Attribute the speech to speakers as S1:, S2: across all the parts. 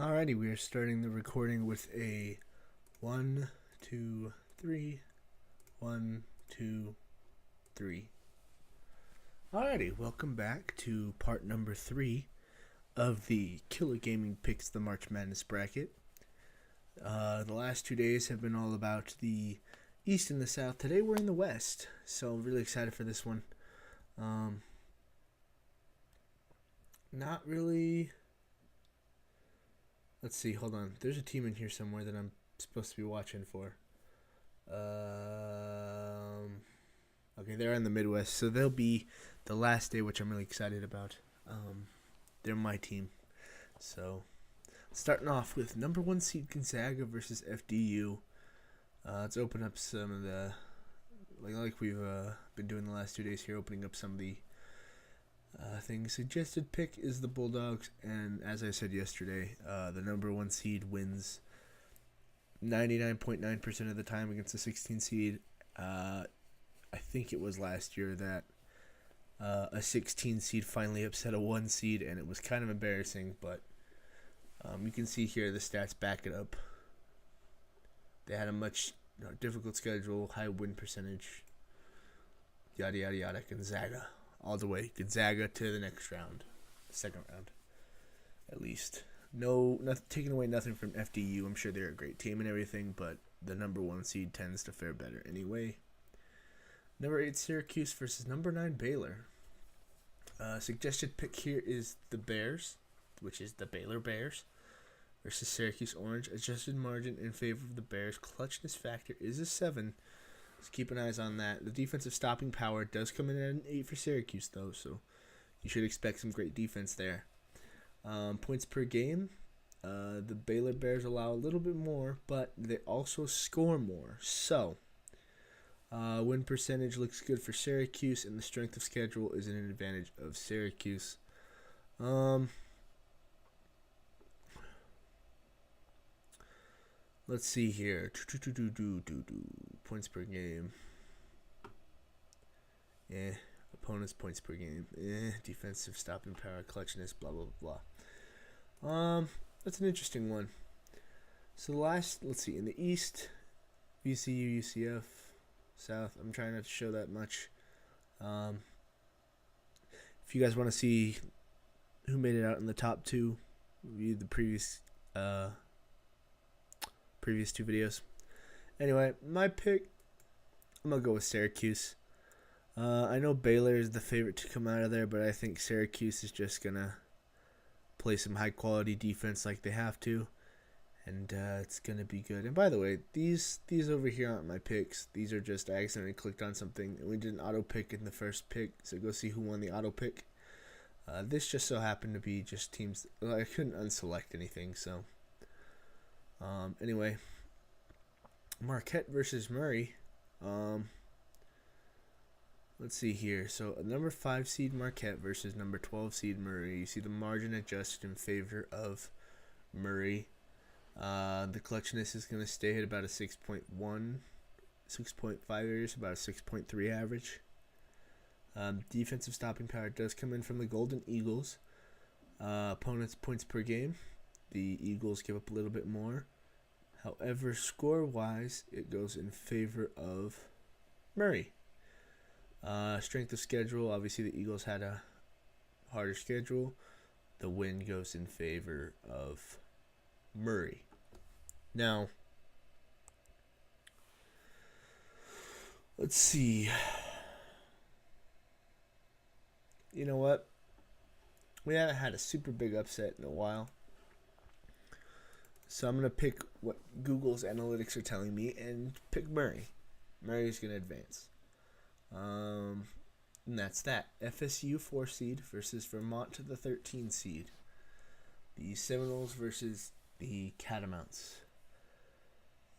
S1: Alrighty, we are starting the recording with a 1, 2, 3, 1, 2, 3. Alrighty, welcome back to part number 3 of the Killa Gaming Picks the March Madness bracket. The last 2 days have been all about the East and the South. Today we're in the West, so I'm really excited for this one. Not really... Let's see, hold on. There's a team in here somewhere that I'm supposed to be watching for. Okay, they're in the Midwest, so they'll be the last day, which I'm really excited about. They're my team. So, starting off with number 1 seed Gonzaga versus FDU. Let's open up some of the, like we've been doing the last 2 days here, opening up some of the things. Suggested pick is the Bulldogs, and as I said yesterday, the number 1 seed wins 99.9% of the time against the 16 seed. I think it was last year that a 16 seed finally upset a 1 seed, and it was kind of embarrassing, but you can see here the stats back it up. They had a much difficult schedule, high win percentage, yada yada yada. Gonzaga all the way. Gonzaga to the next round, the second round, at least. Not taking away nothing from FDU. I'm sure they're a great team and everything, but the number 1 seed tends to fare better anyway. Number 8 Syracuse versus number 9 Baylor. Suggested pick here is the Bears, which is the Baylor Bears, versus Syracuse Orange. Adjusted margin in favor of the Bears. Clutchness factor is a 7. So keep an eye on that. The defensive stopping power does come in at an 8 for Syracuse, though, so you should expect some great defense there. Points per game. The Baylor Bears allow a little bit more, but they also score more. So, win percentage looks good for Syracuse, and the strength of schedule is an advantage of Syracuse. Let's see here. Points per game. Opponents' points per game. Defensive stopping power, clutchness, blah, blah, blah. That's an interesting one. So let's see. In the East, VCU, UCF, South. I'm trying not to show that much. If you guys want to see who made it out in the top 2, review the previous 2 videos. Anyway, my pick, I'm going to go with Syracuse. I know Baylor is the favorite to come out of there, but I think Syracuse is just going to play some high-quality defense like they have to, and it's going to be good. And by the way, these over here aren't my picks. These are just, I accidentally clicked on something, and we did an auto pick in the first pick, so go see who won the auto pick. This just so happened to be just teams. Well, I couldn't unselect anything, so... Anyway, Marquette versus Murray. Let's see here. So, number 5 seed Marquette versus number 12 seed Murray. You see the margin adjusted in favor of Murray. The clutchness is going to stay at about a 6.1, 6.5 areas, about a 6.3 average. Defensive stopping power does come in from the Golden Eagles. Opponents' points per game. The Eagles give up a little bit more. However, score-wise, it goes in favor of Murray. Strength of schedule, obviously the Eagles had a harder schedule. The win goes in favor of Murray. Now, let's see. You know what? We haven't had a super big upset in a while. So I'm going to pick what Google's analytics are telling me and pick Murray. Murray's going to advance. And that's that. FSU 4 seed versus Vermont to the 13 seed. The Seminoles versus the Catamounts.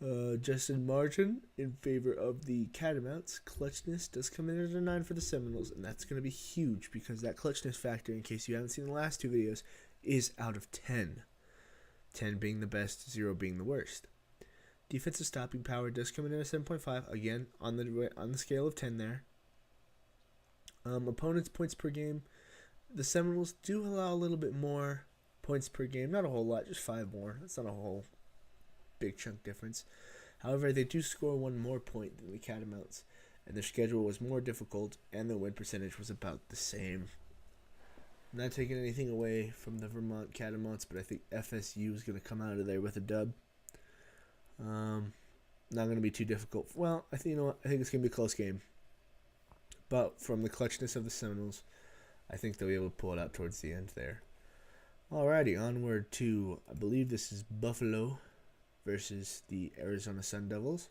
S1: Adjusted margin in favor of the Catamounts. Clutchness does come in at a 9 for the Seminoles, and that's going to be huge because that clutchness factor, in case you haven't seen the last 2 videos, is out of 10. 10 being the best, 0 being the worst. Defensive stopping power does come in at a 7.5, again on the scale of 10 there. Opponents' points per game, the Seminoles do allow a little bit more Points per game, not a whole lot, just 5 more. That's not a whole big chunk difference. However, they do score 1 more point than the Catamounts, and their schedule was more difficult, and the win percentage was about the same. Not taking anything away from the Vermont Catamounts, but I think FSU is going to come out of there with a dub. Not going to be too difficult. Well, I think I think it's going to be a close game. But from the clutchness of the Seminoles, I think they'll be able to pull it out towards the end there. Alrighty, onward to, I believe this is Buffalo versus the Arizona Sun Devils.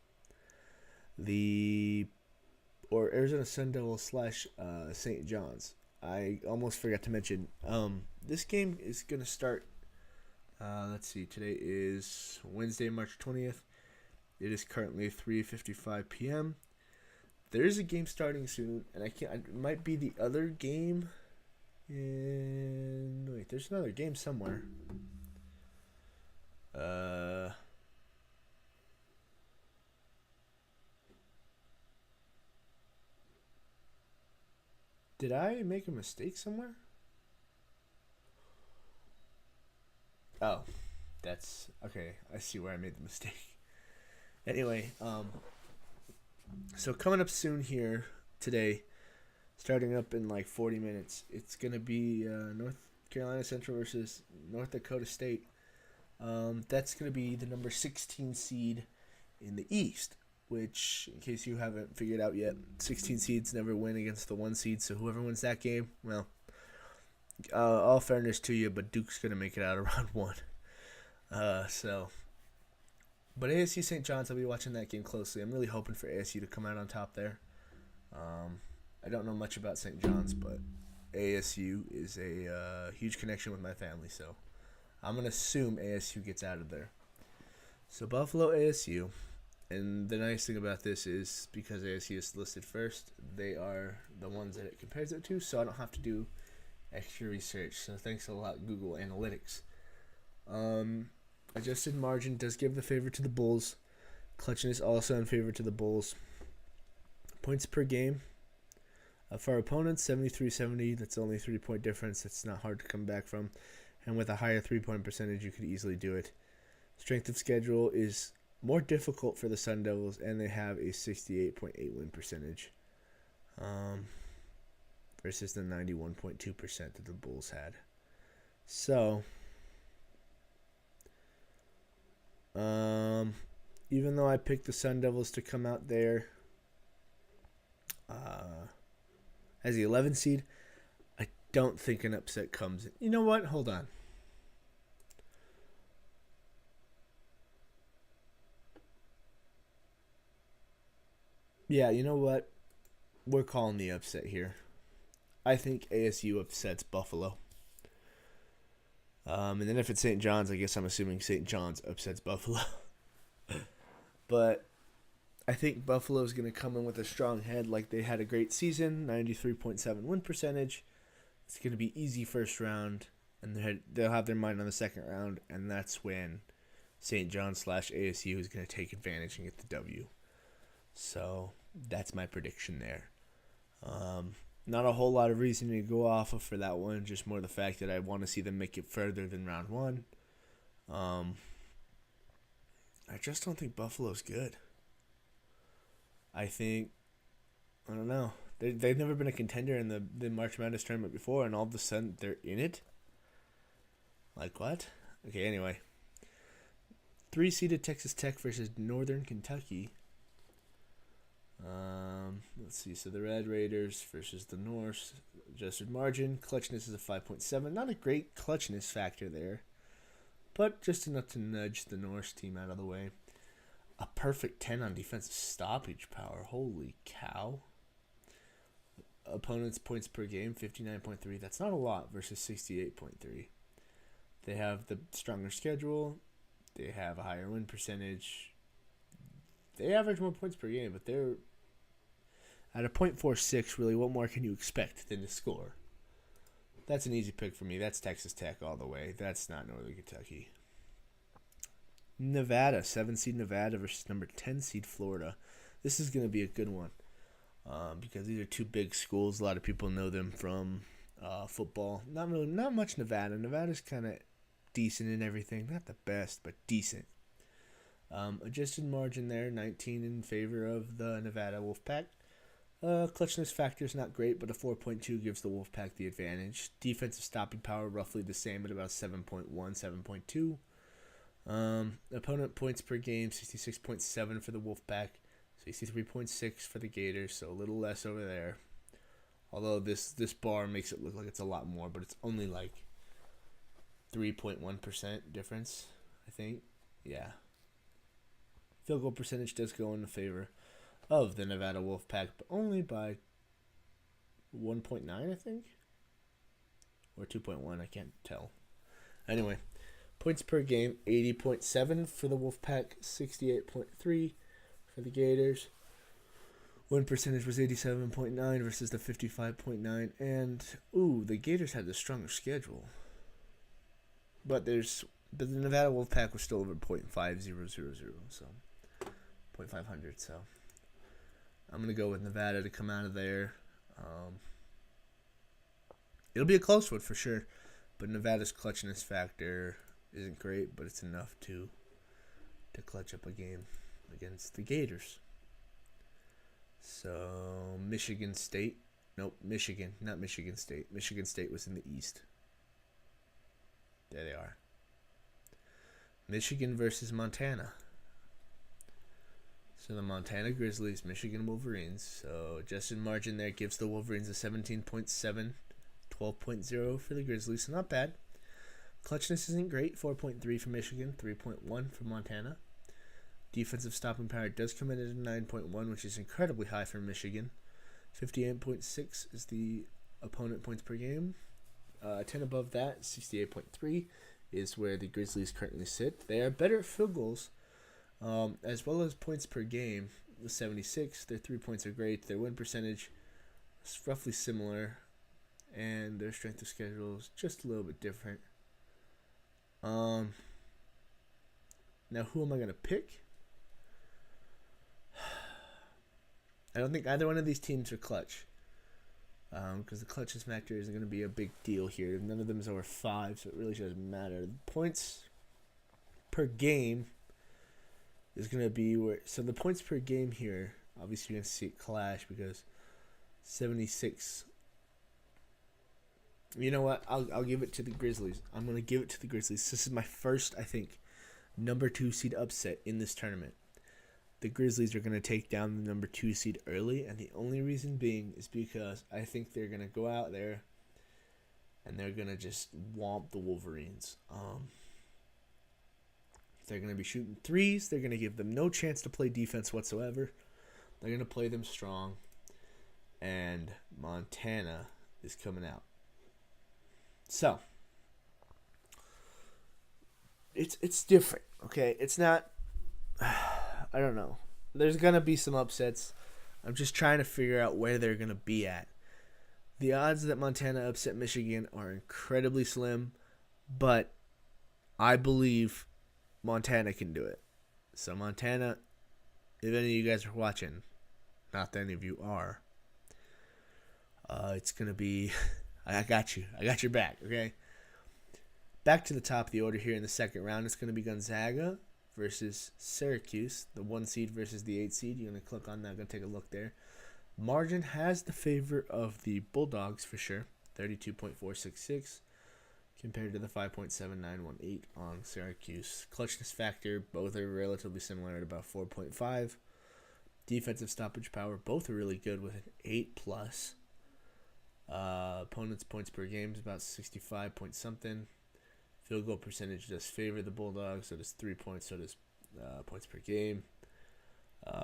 S1: Arizona Sun Devils slash St. John's. I almost forgot to mention, this game is going to start, let's see, today is Wednesday, March 20th. It is currently 3:55 p.m. There is a game starting soon, and it might be the other game. Wait, there's another game somewhere. Did I make a mistake somewhere? Oh, that's okay. I see where I made the mistake. Anyway, so coming up soon here today, starting up in like 40 minutes, it's going to be North Carolina Central versus North Dakota State. That's going to be the number 16 seed in the East, which, in case you haven't figured out yet, 16 seeds never win against the 1 seed, so whoever wins that game, well, all fairness to you, but Duke's going to make it out of round 1. But ASU St. John's, I'll be watching that game closely. I'm really hoping for ASU to come out on top there. I don't know much about St. John's, but ASU is a huge connection with my family, so I'm going to assume ASU gets out of there. So Buffalo, ASU, and the nice thing about this is because ASU is listed first, they are the ones that it compares it to, so I don't have to do extra research. So thanks a lot, Google Analytics. Adjusted margin does give the favor to the Bulls. Clutchness also in favor to the Bulls. Points per game. For our opponents, 73-70. That's only a 3-point difference. That's not hard to come back from. And with a higher 3-point percentage, you could easily do it. Strength of schedule is more difficult for the Sun Devils, and they have a 68.8 win percentage versus the 91.2% that the Bulls had. So, even though I picked the Sun Devils to come out there as the 11 seed, I don't think an upset comes in. You know what? Hold on. Yeah, you know what? We're calling the upset here. I think ASU upsets Buffalo. And then if it's St. John's, I guess I'm assuming St. John's upsets Buffalo. But I think Buffalo's going to come in with a strong head like they had a great season, 93.7 win percentage. It's going to be easy first round, and they'll have their mind on the second round, and that's when St. John's slash ASU is going to take advantage and get the W. So that's my prediction there. Not a whole lot of reason to go off of for that one, just more the fact that I want to see them make it further than round 1. I just don't think Buffalo's good. I don't know. They've never been a contender in the March Madness tournament before, and all of a sudden they're in it? Like what? Okay, anyway. 3-seeded Texas Tech versus Northern Kentucky. Let's see. So the Red Raiders versus the Norse. Adjusted margin. Clutchness is a 5.7. Not a great clutchness factor there, but just enough to nudge the Norse team out of the way. A perfect 10 on defensive stoppage power. Holy cow. Opponents' points per game, 59.3. That's not a lot versus 68.3. They have the stronger schedule. They have a higher win percentage. They average more points per game, but they're at a .46, really, what more can you expect than to score? That's an easy pick for me. That's Texas Tech all the way. That's not Northern Kentucky. Nevada, 7-seed Nevada versus number 10 seed Florida. This is going to be a good one because these are two big schools. A lot of people know them from football. Not much Nevada. Nevada's kind of decent and everything. Not the best, but decent. Adjusted margin there, 19 in favor of the Nevada Wolfpack. Clutchness factor is not great, but a 4.2 gives the Wolfpack the advantage. Defensive stopping power roughly the same at about 7.1, 7.2. Opponent points per game, 66.7 for the Wolfpack, 63.6 for the Gators, so a little less over there. Although this bar makes it look like it's a lot more, but it's only like 3.1% difference, I think. Yeah. Field goal percentage does go in the favor of the Nevada Wolfpack, but only by 1.9, I think? Or 2.1, I can't tell. Anyway, points per game, 80.7 for the Wolfpack, 68.3 for the Gators. Win percentage was 87.9 versus the 55.9. And, the Gators had the stronger schedule. But the Nevada Wolfpack was still over .5000, so 0.500, so I'm going to go with Nevada to come out of there. It'll be a close one for sure, but Nevada's clutchness factor isn't great, but it's enough to clutch up a game against the Gators. So, Michigan State. Nope, Michigan, not Michigan State. Michigan State was in the East. There they are. Michigan versus Montana. So the Montana Grizzlies, Michigan Wolverines. So adjusted margin there gives the Wolverines a 17.7, 12.0 for the Grizzlies. So not bad. Clutchness isn't great. 4.3 for Michigan, 3.1 for Montana. Defensive stopping power does come in at a 9.1, which is incredibly high for Michigan. 58.6 is the opponent points per game. 10 above that, 68.3 is where the Grizzlies currently sit. They are better at field goals, as well as points per game. With 76, their 3 points are great. Their win percentage is roughly similar, and their strength of schedule is just a little bit different. Now, who am I going to pick? I don't think either one of these teams are clutch, because the clutches factor isn't going to be a big deal here. None of them is over 5, so it really doesn't matter. The points per game is going to be where. So the points per game here, obviously you're going to see it clash because 76. You know what? I'll give it to the Grizzlies. I'm going to give it to the Grizzlies. This is my first, I think, number 2 seed upset in this tournament. The Grizzlies are going to take down the number 2 seed early, and the only reason being is because I think they're going to go out there and they're going to just womp the Wolverines. They're going to be shooting threes. They're going to give them no chance to play defense whatsoever. They're going to play them strong, and Montana is coming out. So, it's different, okay? It's not... I don't know. There's going to be some upsets. I'm just trying to figure out where they're going to be at. The odds that Montana upset Michigan are incredibly slim, but I believe Montana can do it. So Montana, if any of you guys are watching, not that any of you are, it's going to be, I got you. I got your back, okay? Back to the top of the order here in the second round. It's going to be Gonzaga versus Syracuse, the 1 seed versus the 8 seed. You're going to click on that, going to take a look there. Margin has the favor of the Bulldogs for sure, 32.466 compared to the 5.7918 on Syracuse. Clutchness factor, both are relatively similar at about 4.5. Defensive stoppage power, both are really good with an 8 plus. Opponents' points per game is about 65 point something. Field goal percentage does favor the Bulldogs, so does 3 points, so does points per game.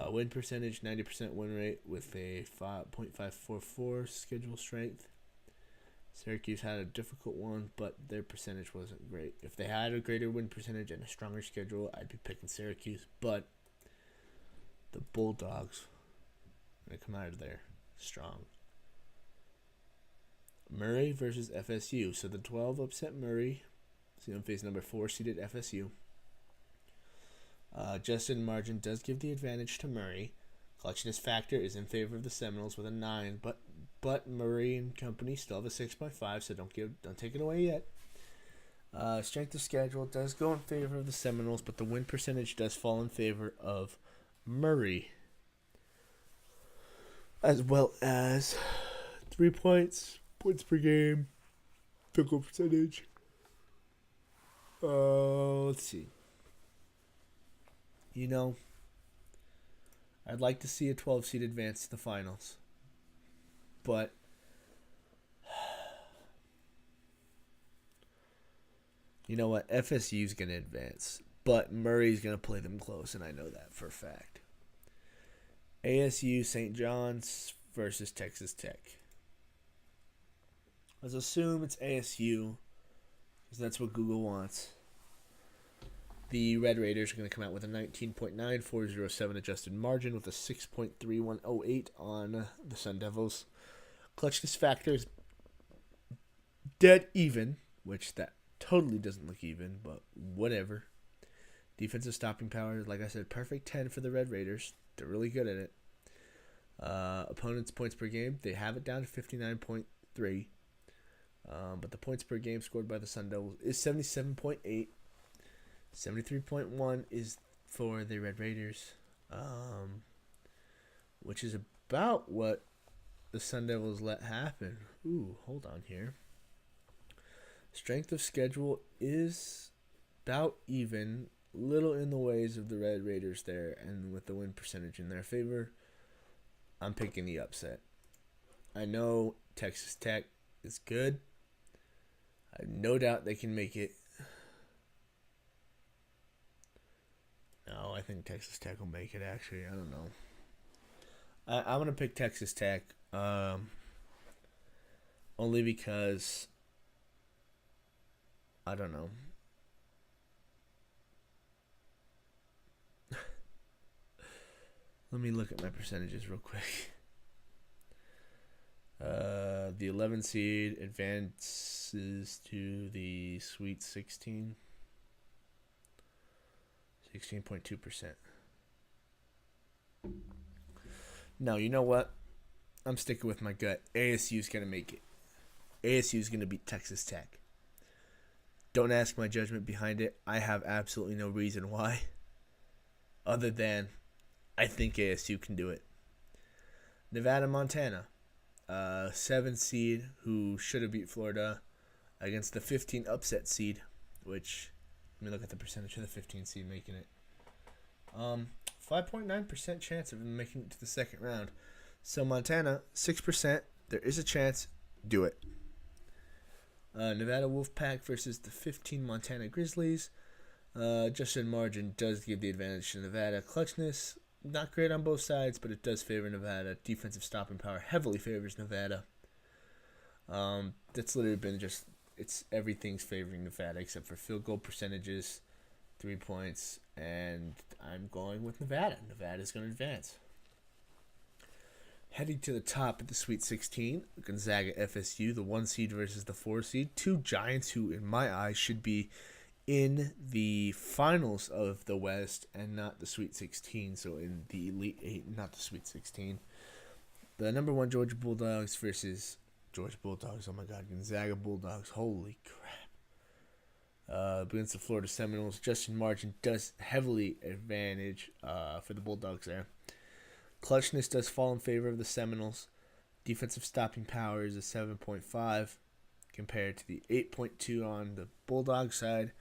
S1: Win percentage, 90% win rate with a 5.544 schedule strength. Syracuse had a difficult one, but their percentage wasn't great. If they had a greater win percentage and a stronger schedule, I'd be picking Syracuse. But the Bulldogs are going to come out of there strong. Murray versus FSU. So the 12 upset Murray. So you face number 4 seeded FSU. Adjusted margin does give the advantage to Murray. Clutchness factor is in favor of the Seminoles with a 9, but Murray and company still have a 6.5, so don't take it away yet. Strength of schedule does go in favor of the Seminoles, but the win percentage does fall in favor of Murray, as well as 3 points, points per game, field goal percentage. Let's see. I'd like to see a 12 seed advance to the finals, but you know what? FSU's going to advance, but Murray's going to play them close, and I know that for a fact. ASU St. John's versus Texas Tech. Let's assume it's ASU, because that's what Google wants. The Red Raiders are going to come out with a 19.9407 adjusted margin with a 6.3108 on the Sun Devils. Clutchness factor is dead even, which that totally doesn't look even, but whatever. Defensive stopping power, like I said, perfect 10 for the Red Raiders. They're really good at it. Opponents' points per game, they have it down to 59.3. But the points per game scored by the Sun Devils is 77.8. 73.1 is for the Red Raiders, which is about what the Sun Devils let happen. Ooh, hold on here. Strength of schedule is about even, little in the ways of the Red Raiders there, and with the win percentage in their favor, I'm picking the upset. I know Texas Tech is good. I have no doubt they can make it. No, I think Texas Tech will make it, actually. I don't know. I'm going to pick Texas Tech only because, I don't know. Let me look at my percentages real quick. The 11 seed advances to the Sweet 16. 16.2%. No, you know what? I'm sticking with my gut. ASU's going to make it. ASU's going to beat Texas Tech. Don't ask my judgment behind it. I have absolutely no reason why, other than I think ASU can do it. Nevada, Montana. 7 seed who should have beat Florida against the 15 upset seed, which, let me look at the percentage of the 15 seed making it. 5.9% chance of making it to the second round. So Montana, 6%. There is a chance. Do it. Nevada Wolfpack versus the 15 Montana Grizzlies. Adjusted margin does give the advantage to Nevada. Clutchness, not great on both sides, but it does favor Nevada. Defensive stopping power heavily favors Nevada. That's literally been just, everything's favoring Nevada except for field goal percentages, 3 points, and I'm going with Nevada. Nevada's going to advance. Heading to the top of the Sweet 16, Gonzaga FSU, the 1 seed versus the 4 seed. Two giants who, in my eyes, should be in the finals of the West and not the Sweet 16. So in the Elite 8, not the Sweet 16. The number 1 Georgia Bulldogs versus Georgia Bulldogs. Oh my God, Gonzaga Bulldogs. Holy crap. Against the Florida Seminoles, Justin Margin does heavily advantage for the Bulldogs there. Clutchness does fall in favor of the Seminoles. Defensive stopping power is a 7.5 compared to the 8.2 on the Bulldog side.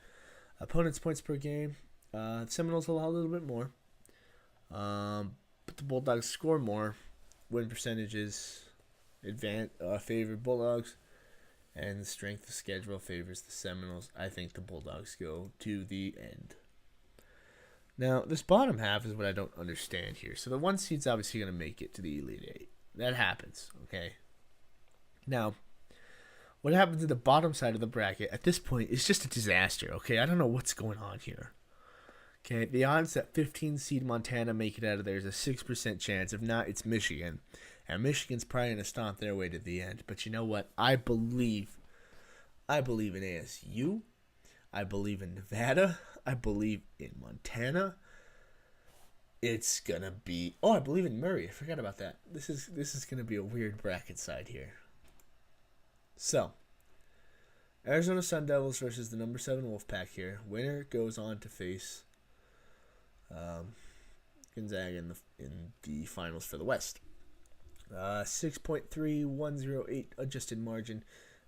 S1: Opponents' points per game, the Seminoles will have a little bit more, but the Bulldogs score more. Win percentages favor Bulldogs, and the strength of schedule favors the Seminoles. I think the Bulldogs go to the end. Now, this bottom half is what I don't understand here. So the 1 seed's obviously going to make it to the Elite 8. That happens, okay? Now, what happens at the bottom side of the bracket at this point is just a disaster, okay? I don't know what's going on here. Okay, the odds that 15 seed Montana make it out of there is a 6% chance. If not, it's Michigan. And Michigan's probably going to stomp their way to the end. But you know what? I believe in ASU. I believe in Nevada. I believe in Montana. It's going to be... Oh, I believe in Murray. I forgot about that. This is going to be a weird bracket side here. So, Arizona Sun Devils versus the number 7 Wolfpack here. Winner goes on to face Gonzaga in the finals for the West. 6.3108 adjusted margin.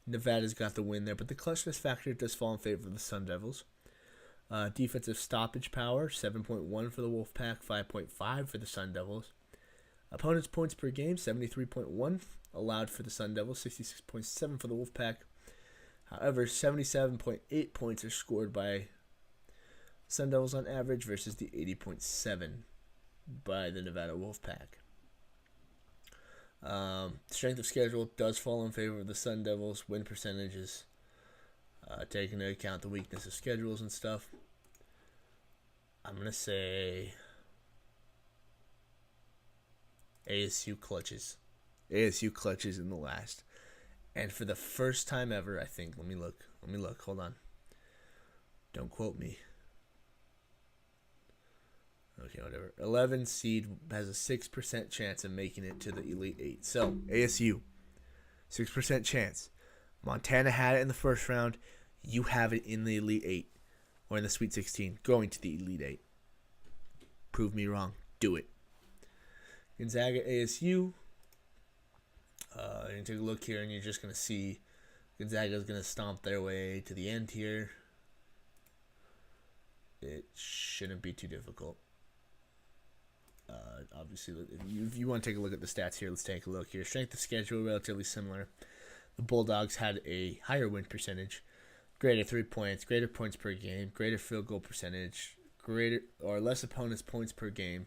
S1: Nevada's got the win there, but the clutchness factor does fall in favor of the Sun Devils. Defensive stoppage power, 7.1 for the Wolfpack, 5.5 for the Sun Devils. Opponents' points per game, 73.1 allowed for the Sun Devils, 66.7 for the Wolfpack. However, 77.8 points are scored by Sun Devils on average versus the 80.7 by the Nevada Wolfpack. Strength of schedule does fall in favor of the Sun Devils. Win percentages, taking into account the weakness of schedules and stuff. I'm going to say ASU clutches. ASU clutches in the last. And for the first time ever, I think, let me look, hold on. Don't quote me. Okay, whatever. 11 seed has a 6% chance of making it to the Elite 8. So, ASU, 6% chance. Montana had it in the first round. You have it in the Elite 8 or in the Sweet 16, going to the Elite 8. Prove me wrong. Do it. Gonzaga, ASU. You take a look here, and you're just going to see Gonzaga's going to stomp their way to the end here. It shouldn't be too difficult. Obviously, if you want to take a look at the stats here, let's take a look here. Strength of schedule, relatively similar. The Bulldogs had a higher win percentage, greater 3 points, greater points per game, greater field goal percentage, greater or less opponents' points per game,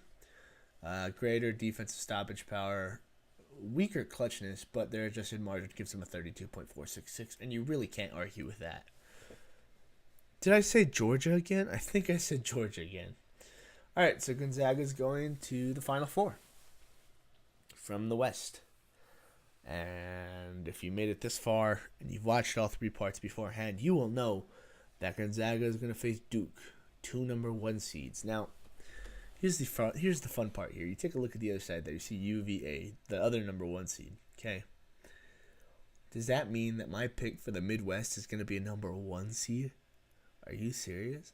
S1: greater defensive stoppage power, weaker clutchness, but their adjusted margin gives them a 32.466, and you really can't argue with that. Did I say Georgia again? I think I said Georgia again. All right, so Gonzaga's going to the Final Four from the West. And if you made it this far and you've watched all 3 parts beforehand, you will know that Gonzaga is going to face Duke, 2 number 1 seeds. Now, here's the fun part here. You take a look at the other side there. You see UVA, the other number 1 seed. Okay. Does that mean that my pick for the Midwest is going to be a number 1 seed? Are you serious?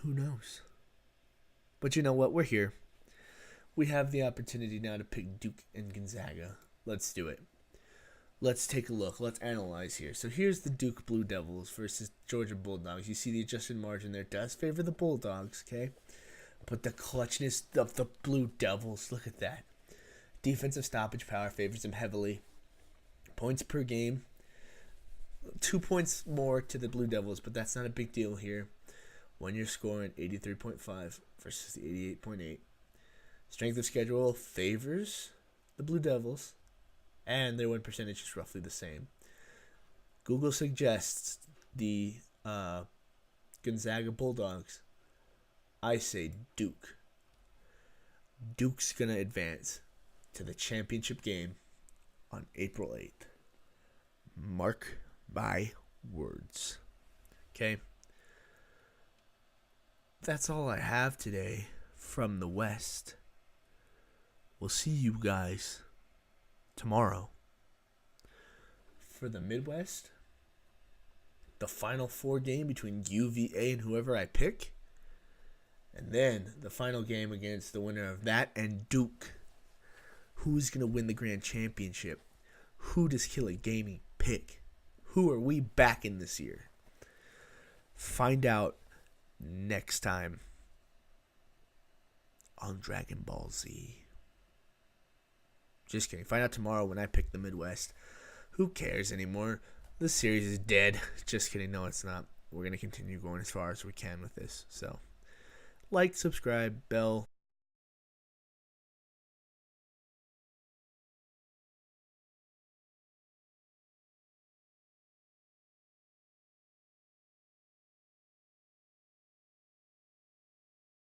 S1: Who knows? But you know what? We're here. We have the opportunity now to pick Duke and Gonzaga. Let's do it. Let's take a look. Let's analyze here. So here's the Duke Blue Devils versus Georgia Bulldogs. You see the adjusted margin there does favor the Bulldogs, okay? But the clutchness of the Blue Devils, look at that. Defensive stoppage power favors them heavily. Points per game, 2 points more to the Blue Devils, but that's not a big deal here. When you're scoring 83.5 versus the 88.8. Strength of schedule favors the Blue Devils, and their win percentage is roughly the same. Google suggests the Gonzaga Bulldogs. I say Duke. Duke's going to advance to the championship game on April 8th. Mark my words. Okay? That's all I have today from the West. We'll see you guys tomorrow. For the Midwest, the Final Four game between UVA and whoever I pick. And then the final game against the winner of that and Duke. Who's going to win the grand championship? Who does Killa Gaming pick? Who are we backing this year? Find out next time on Dragon Ball Z. Just kidding. Find out tomorrow when I pick the Midwest. Who cares anymore? The series is dead. Just kidding. No, it's not. We're going to continue going as far as we can with this. So, like, subscribe, bell.